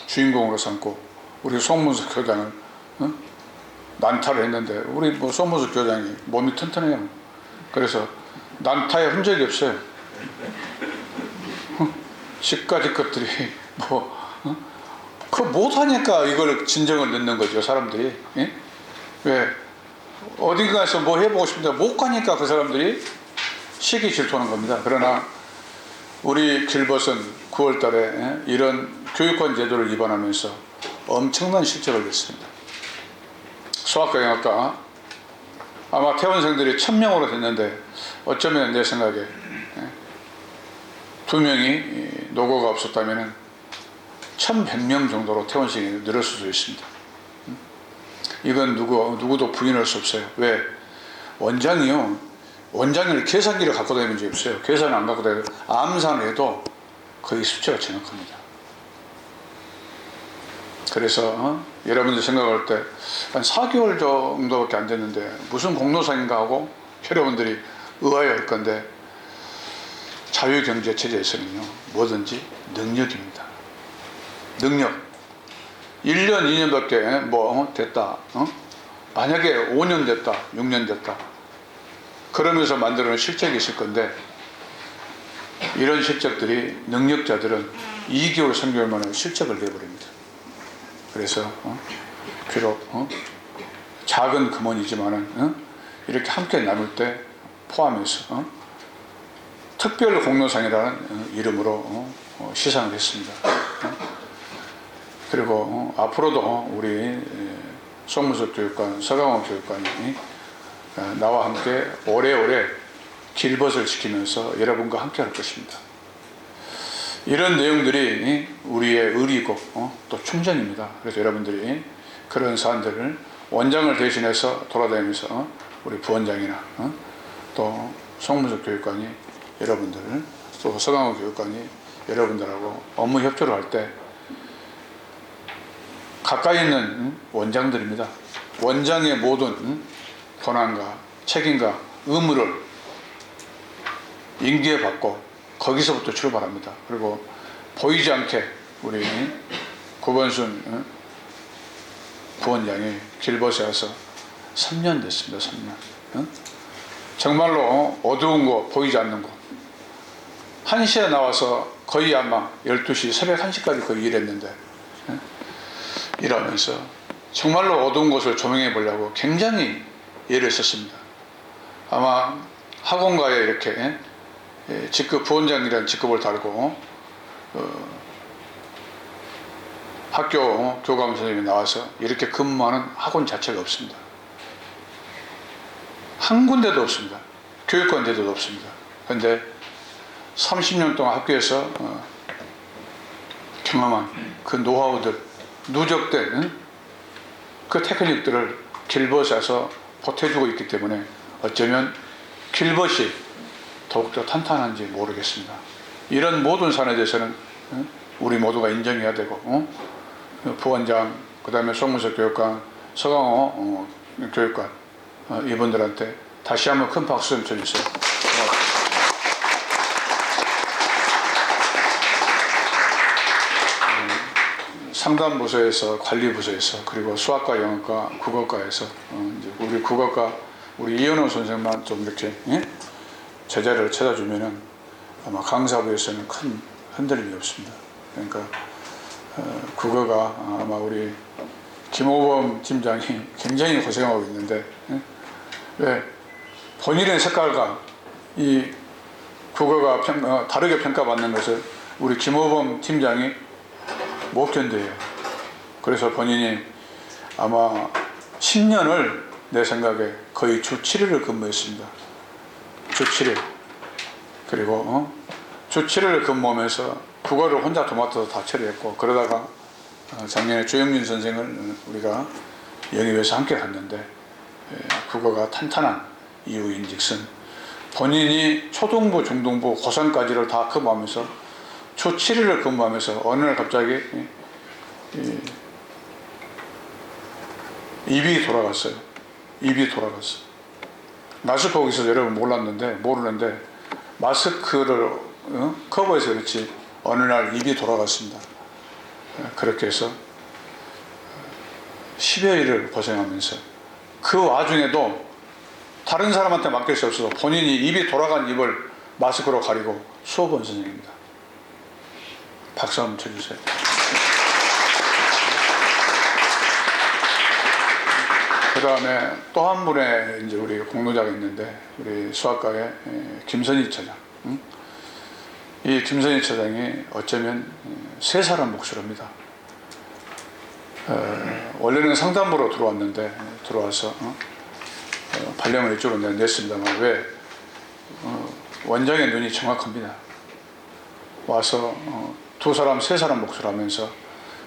S4: 주인공으로 삼고 우리 송문숙 교장을 난타를 했는데 우리 송문숙 교장이 몸이 튼튼해요. 그래서 난타에 흔적이 없어요. 집까지 것들이 그거 못하니까 이걸 진정을 넣는 거죠, 사람들이. 예? 왜? 어딘가에서 뭐 해보고 싶은데 못 가니까 그 사람들이 시기 질투하는 겁니다. 그러나 우리 길벗은 9월 달에 이런 교육권 제도를 위반하면서 엄청난 실적을 냈습니다. 수학과 영어과 아마 퇴원생들이 1000명으로 됐는데 어쩌면 내 생각에 2명이 노고가 없었다면 1100명 정도로 퇴원생이 늘었을 수도 있습니다. 이건 누구도 부인할 수 없어요. 왜? 원장을 계산기를 갖고 다니는 적이 없어요. 계산을 안 갖고 다니고 암산을 해도 거의 숫자가 정확합니다. 그래서 여러분들 생각할 때 한 4개월 정도밖에 안 됐는데 무슨 공로상인가 하고 여러분들이 의아해할 건데 자유경제 체제에서는요 뭐든지 능력입니다. 능력. 1년 2년밖에 됐다. 만약에 5년 됐다 6년 됐다 그러면서 만들어낸 실적이 있을 건데 이런 실적들이 능력자들은 2개월 3개월 만에 실적을 내버립니다. 그래서 비록 작은 금원이지만은 이렇게 함께 나눌 때 포함해서 특별 공로상이라는 이름으로 시상을 했습니다. 그리고 앞으로도 우리 송문숙 교육관, 서강호 교육관이 나와 함께 오래오래 길벗을 지키면서 여러분과 함께 할 것입니다. 이런 내용들이 우리의 의리고 또 충전입니다. 그래서 여러분들이 그런 사안들을 원장을 대신해서 돌아다니면서 우리 부원장이나 또 송문숙 교육관이 여러분들을 또 서강호 교육관이 여러분들하고 업무 협조를 할 때 가까이 있는 원장들입니다. 원장의 모든 권한과 책임과 의무를 인계받고 거기서부터 출발합니다. 그리고 보이지 않게 우리 구본순 부원장이 길벗에 와서 3년 됐습니다. 3년. 정말로 어두운 곳, 보이지 않는 곳. 1시에 나와서 거의 아마 12시, 새벽 1시까지 거의 일했는데, 일하면서 정말로 어두운 곳을 조명해 보려고 굉장히 애를 썼습니다. 아마 학원가에 이렇게 직급 부원장이라는 직급을 달고 학교 교감 선생님이 나와서 이렇게 근무하는 학원 자체가 없습니다. 한 군데도 없습니다. 교육관 제도도 없습니다. 그런데 30년 동안 학교에서 경험한 그 노하우들, 누적된 그 테크닉들을 길벗에 와서 보태주고 있기 때문에 어쩌면 길벗이 더욱더 탄탄한지 모르겠습니다. 이런 모든 산에 대해서는 우리 모두가 인정해야 되고, 부원장, 그 다음에 송문석 교육관, 서강호 교육관, 이분들한테 다시 한번 큰 박수 좀 쳐주세요. 상담부서에서, 관리부서에서, 그리고 수학과, 영어과, 국어과에서 이제 우리 국어과 우리 이현호 선생만 좀 이렇게 제자리를 찾아주면은 아마 강사부에서는 큰 흔들림이 없습니다. 그러니까 국어가 아마 우리 김호범 팀장이 굉장히 고생하고 있는데, 왜 본인의 색깔과 이 국어가 다르게 평가받는 것을 우리 김호범 팀장이 못 견뎌요. 그래서 본인이 아마 10년을 내 생각에 거의 주 7일을 근무했습니다. 주 7일. 그리고 주 7일을 근무하면서 국어를 혼자 도맡아서 다 처리했고, 그러다가 작년에 조영민 선생을 우리가 영입해서 함께 갔는데 국어가 탄탄한 이유인즉슨 본인이 초등부, 중등부, 고3까지를 다 근무하면서 주 7일을 근무하면서 어느 날 갑자기 입이 돌아갔어요. 입이 돌아갔어. 마스크 거기서 여러분 모르는데 마스크를 커버해서 그렇지 어느 날 입이 돌아갔습니다. 그렇게 해서 10여일을 고생하면서 그 와중에도 다른 사람한테 맡길 수 없어서 본인이 입이 돌아간 입을 마스크로 가리고 수업한 선생님입니다. 박수 한번 쳐주세요. 그 다음에 또 한 분의 이제 우리 공로자가 있는데, 우리 수학과의 김선희 차장. 이 김선희 차장이 어쩌면 세 사람 몫을 합니다. 원래는 상담부로 들어와서 발령을 이쪽으로 냈습니다만, 왜 원장의 눈이 정확합니다. 와서 두 사람, 세 사람 몫을 하면서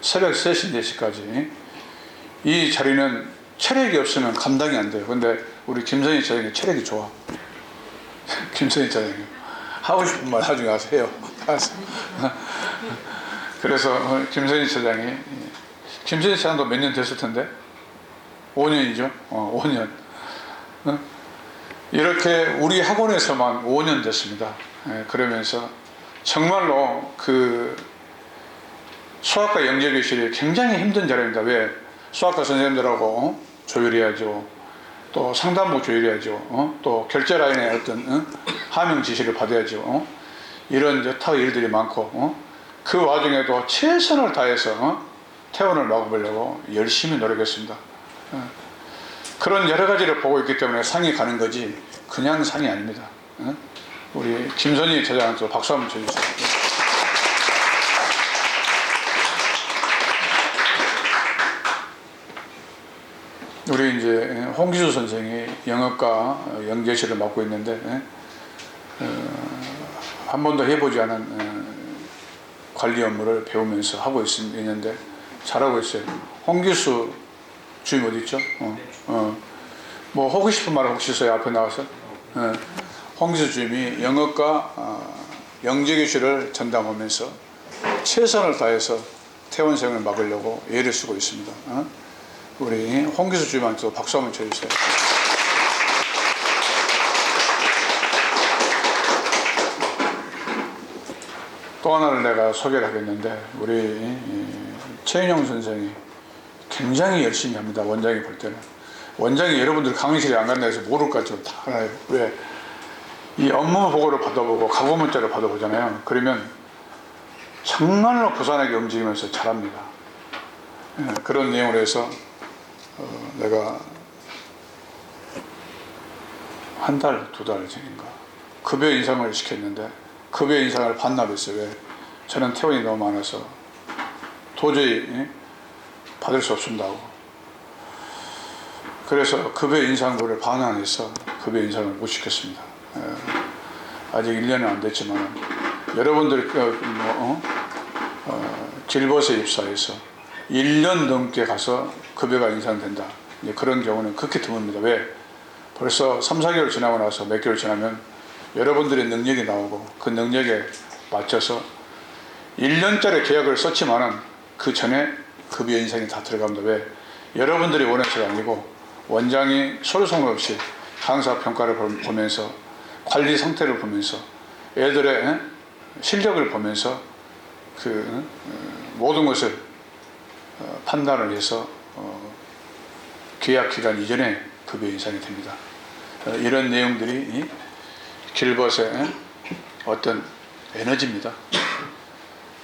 S4: 새벽 3시, 4시까지 이 자리는 체력이 없으면 감당이 안 돼요. 근데 우리 김선희 차장이 체력이 좋아. 김선희 차장이 하고 싶은 말 나중에 와서 해요. 그래서 김선희 차장도 몇 년 됐을 텐데 5년이죠. 5년. 이렇게 우리 학원에서만 5년 됐습니다. 그러면서 정말로 그 수학과 영재교실이 굉장히 힘든 자리입니다. 왜? 수학과 선생님들하고 조율해야죠. 또 상담부 조율해야죠. 또 결제 라인의 어떤 하명 지시를 받아야죠. 이런 여타 일들이 많고, 그 와중에도 최선을 다해서 퇴원을 막아보려고 열심히 노력했습니다. 그런 여러 가지를 보고 있기 때문에 상이 가는 거지 그냥 상이 아닙니다. 우리 김선희 차장한테 박수 한번 쳐주세요. 우리 이제 홍기수 선생이 영어과 영재실을 맡고 있는데, 한 번도 해보지 않은 관리 업무를 배우면서 하고 있는데 잘하고 있어요. 홍기수 주임 어디 있죠? 뭐 하고 싶은 말 혹시 있어요? 앞에 나와서. 홍기수 주임이 영어과 영재교실을 전담하면서 최선을 다해서 퇴원생을 막으려고 애를 쓰고 있습니다. 우리 홍기수 주임한테도 박수 한번 쳐주세요. 또 하나를 내가 소개를 하겠는데, 우리 최인영 선생이 굉장히 열심히 합니다. 원장이 볼 때는. 원장이 여러분들 강의실에 안 간다 해서 모를 것 같지만 다 알아요. 왜? 이 업무 보고를 받아보고 가구 문자를 받아보잖아요. 그러면 정말로 부산하게 움직이면서 잘합니다. 그런 내용으로 해서 내가 한 달, 두 달 전인가 급여 인상을 시켰는데 급여 인상을 반납했어요. 왜? 저는 퇴원이 너무 많아서 도저히 받을 수 없습니다 하고. 그래서 급여 인상분을 반환해서 급여 인상을 못 시켰습니다. 아직 1년은 안 됐지만 여러분들 길벗에 입사해서 1년 넘게 가서 급여가 인상된다. 그런 경우는 극히 드뭅니다. 왜? 벌써 3, 4개월 지나고 나서 몇 개월 지나면 여러분들의 능력이 나오고 그 능력에 맞춰서 1년짜리 계약을 썼지만은 그 전에 급여 인상이 다 들어갑니다. 왜? 여러분들이 원해서가 아니고 원장이 소리소문 없이 강사 평가를 보면서 관리 상태를 보면서 애들의 실력을 보면서 그 모든 것을 판단을 해서 계약 기간 이전에 급여 인상이 됩니다. 이런 내용들이 길벗의 어떤 에너지입니다.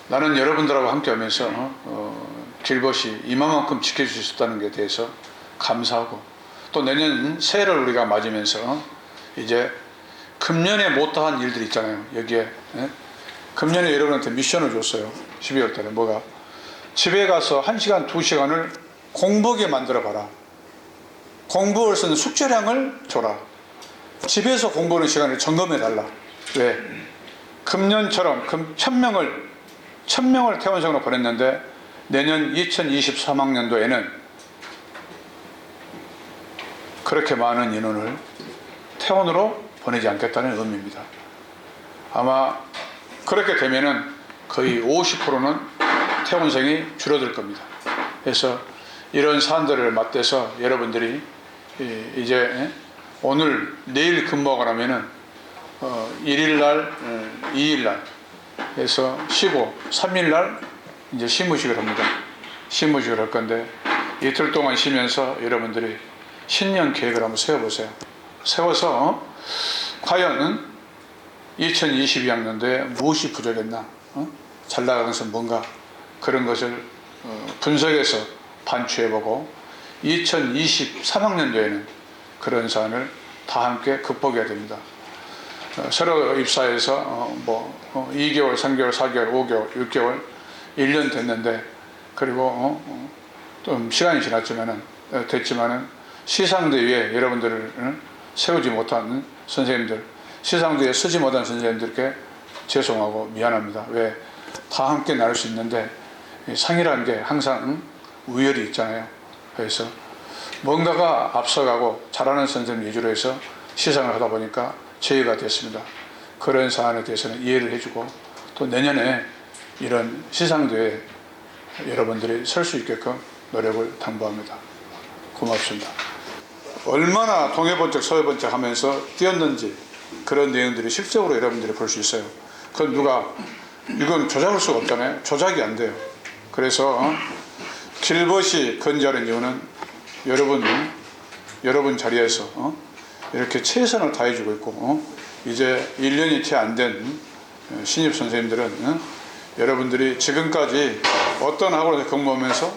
S4: 나는 여러분들하고 함께 하면서 길벗이 이만큼 지켜줄 수 있다는 것에 대해서 감사하고, 또 내년 새해를 우리가 맞으면서 이제 금년에 못다한 일들 있잖아요. 여기에 금년에 여러분한테 미션을 줬어요. 12월 달에. 뭐가? 집에 가서 1시간, 2시간을 공부하게 만들어 봐라. 공부할 수 있는 숙제량을 줘라. 집에서 공부하는 시간을 점검해 달라. 왜? 금년처럼 1000명을 퇴원생으로 보냈는데 내년 2023학년도에는 그렇게 많은 인원을 퇴원으로 보내지 않겠다는 의미입니다. 아마 그렇게 되면은 거의 50%는 퇴원생이 줄어들 겁니다. 그래서 이런 사안들을 맞대서 여러분들이 이제 오늘 내일 근무하고 나면은 1일날 2일날 해서 쉬고 3일날 이제 시무식을 합니다. 시무식을 할 건데 이틀 동안 쉬면서 여러분들이 신년 계획을 한번 세워보세요. 세워서 과연 2022학년도에 무엇이 부족했나, 잘 나가는 것은 뭔가, 그런 것을 분석해서 반추해보고 2023학년도에는 그런 사안을 다 함께 극복해야 됩니다. 새로 입사해서 2개월, 3개월, 4개월, 5개월, 6개월, 1년 됐는데, 그리고 좀 시간이 됐지만은 시상대회에 여러분들을 세우지 못한 선생님들, 시상대회에 서지 못한 선생님들께 죄송하고 미안합니다. 왜? 다 함께 나눌 수 있는데 상이라는 게 항상 우열이 있잖아요. 그래서 뭔가가 앞서가고 잘하는 선생님 위주로 해서 시상을 하다 보니까 제의가 됐습니다. 그런 사안에 대해서는 이해를 해주고, 또 내년에 이런 시상대회에 여러분들이 설 수 있게끔 노력을 당부합니다. 고맙습니다. 얼마나 동해번쩍 서해번쩍 하면서 뛰었는지 그런 내용들이 실적으로 여러분들이 볼 수 있어요. 그건 이건 조작할 수가 없잖아요. 조작이 안 돼요. 그래서 길벗이 건재하는 이유는 여러분 자리에서 이렇게 최선을 다해주고 있고, 이제 1년이 채 안 된 신입 선생님들은 여러분들이 지금까지 어떤 학원에서 근무하면서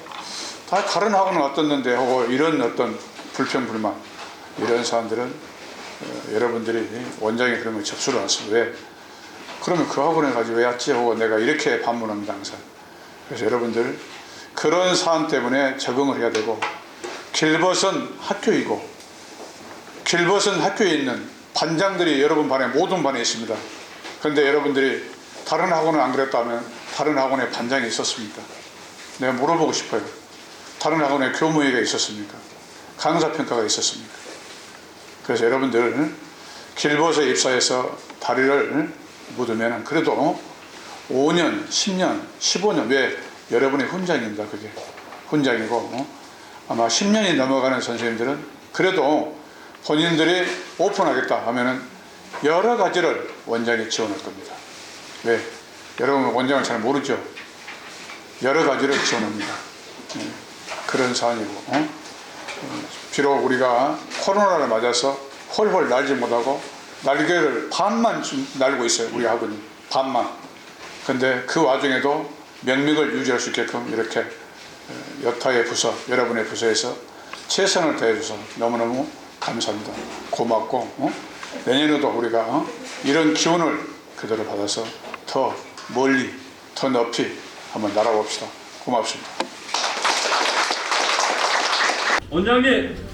S4: 다 다른 학원은 어떻는데 하고 이런 어떤 불평, 불만, 이런 사람들은 여러분들이 원장이 그런 걸 접수를 않습니다. 왜? 그러면 그 학원에 가지고 왜 왔지 하고 내가 이렇게 반문합니다, 항상. 그래서 여러분들 그런 사안 때문에 적응을 해야 되고, 길벗은 학교이고, 길벗은 학교에 있는 반장들이 여러분 반에 모든 반에 있습니다. 그런데 여러분들이 다른 학원은 안 그랬다면 다른 학원에 반장이 있었습니까? 내가 물어보고 싶어요. 다른 학원에 교무회가 있었습니까? 강사평가가 있었습니까? 그래서 여러분들 길벗에 입사해서 다리를 묻으면 그래도 5년, 10년, 15년, 왜 여러분의 훈장입니다. 그게 훈장이고 아마 10년이 넘어가는 선생님들은 그래도 본인들이 오픈하겠다 하면은 여러 가지를 원장이 지원할 겁니다. 왜? 여러분 원장을 잘 모르죠? 여러 가지를 지원합니다. 그런 사안이고 비록 우리가 코로나를 맞아서 홀홀 날지 못하고 날개를 반만 날고 있어요. 우리 학원이 반만. 근데 그 와중에도 명맥을 유지할 수 있게끔 이렇게 여타의 부서, 여러분의 부서에서 최선을 다해줘서 너무너무 감사합니다. 고맙고 내년에도 우리가 이런 기운을 그대로 받아서 더 멀리, 더 높이 한번 날아봅시다. 고맙습니다.
S1: 원장님!